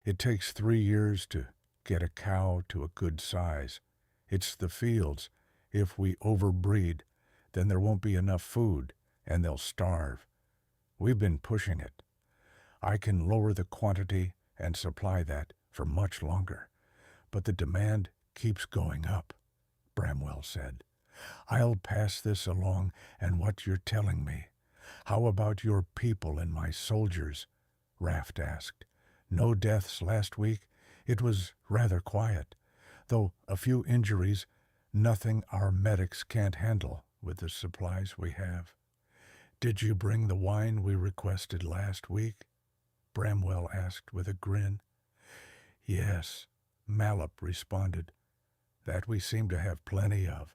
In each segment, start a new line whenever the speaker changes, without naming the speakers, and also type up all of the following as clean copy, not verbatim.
It takes 3 years to get a cow to a good size. It's the fields. If we overbreed, then there won't be enough food, and they'll starve. We've been pushing it. I can lower the quantity and supply that for much longer, but the demand keeps going up, Bramwell said. I'll pass this along and what you're telling me. How about your people and my soldiers? Raft asked. No deaths last week. It was rather quiet, though a few injuries, nothing our medics can't handle with the supplies we have. Did you bring the wine we requested last week? Bramwell asked with a grin. Yes, Malop responded. That we seem to have plenty of.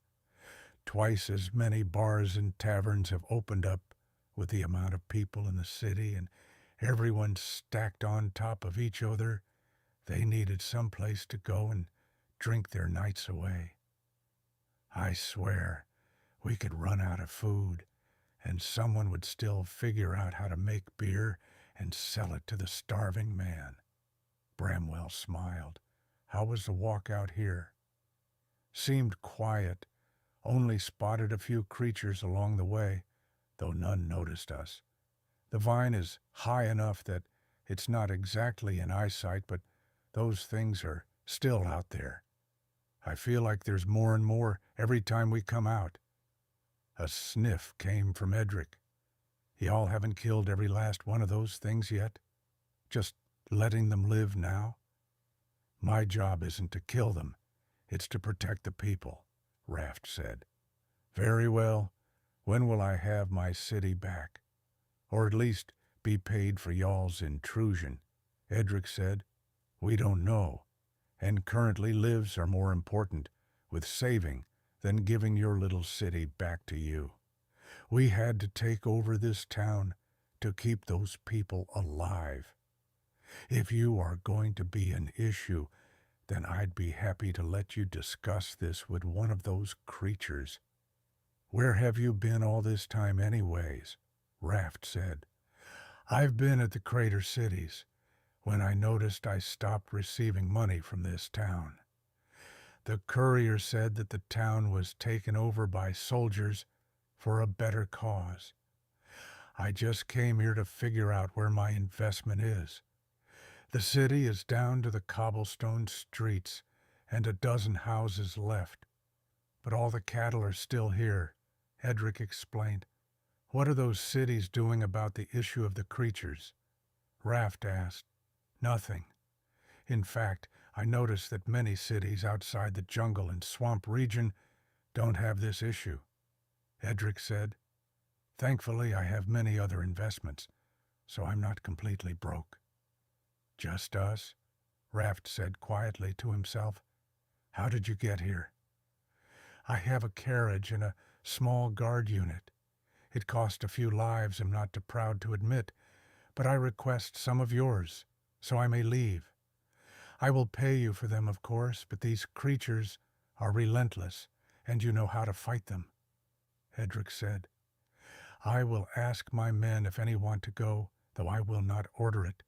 Twice as many bars and taverns have opened up with the amount of people in the city, and everyone stacked on top of each other. They needed some place to go and drink their nights away. I swear, we could run out of food, and someone would still figure out how to make beer and sell it to the starving man. Bramwell smiled. How was the walk out here? Seemed quiet. Only spotted a few creatures along the way, though none noticed us. The vine is high enough that it's not exactly in eyesight, but those things are still out there. I feel like there's more and more every time we come out. A sniff came from Edric. Y'all haven't killed every last one of those things yet? Just letting them live now? My job isn't to kill them. It's to protect the people, Raft said. Very well. When will I have my city back? Or at least be paid for y'all's intrusion, Edric said. We don't know, and currently lives are more important with saving than giving your little city back to you. We had to take over this town to keep those people alive. If you are going to be an issue, then I'd be happy to let you discuss this with one of those creatures. Where have you been all this time anyways? Raft said. I've been at the crater cities when I noticed I stopped receiving money from this town. The courier said that the town was taken over by soldiers for a better cause. I just came here to figure out where my investment is. The city is down to the cobblestone streets and a dozen houses left. But all the cattle are still here, Edric explained. What are those cities doing about the issue of the creatures? Raft asked. Nothing. In fact, I noticed that many cities outside the jungle and swamp region don't have this issue, Edric said. Thankfully, I have many other investments, so I'm not completely broke. Just us? Raft said quietly to himself. How did you get here? I have a carriage and a small guard unit. It cost a few lives, I'm not too proud to admit, but I request some of yours, so I may leave. I will pay you for them, of course, but these creatures are relentless, and you know how to fight them, Edric said. I will ask my men if any want to go, though I will not order it.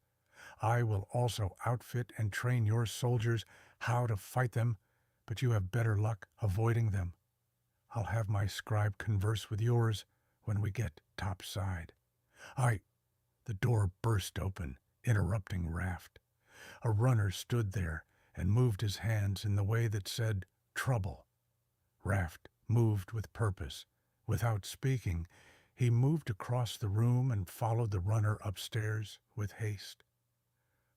I will also outfit and train your soldiers how to fight them, but you have better luck avoiding them. I'll have my scribe converse with yours when we get topside. The door burst open, interrupting Raft. A runner stood there and moved his hands in the way that said, trouble. Raft moved with purpose. Without speaking, he moved across the room and followed the runner upstairs with haste.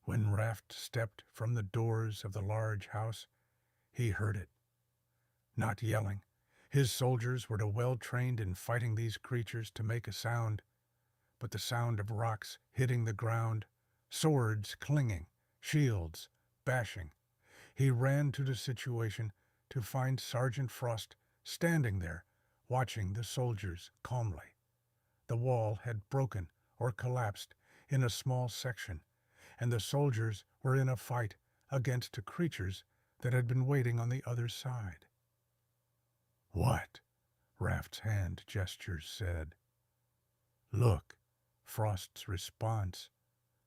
When Raft stepped from the doors of the large house, he heard it. Not yelling. His soldiers were too well trained in fighting these creatures to make a sound, but the sound of rocks hitting the ground, swords clinging, shields bashing. He ran to the situation to find Sergeant Frost standing there, watching the soldiers calmly. The wall had broken or collapsed in a small section, and the soldiers were in a fight against the creatures that had been waiting on the other side. What? Raft's hand gestures said. Look, Frost's response,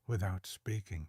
without speaking,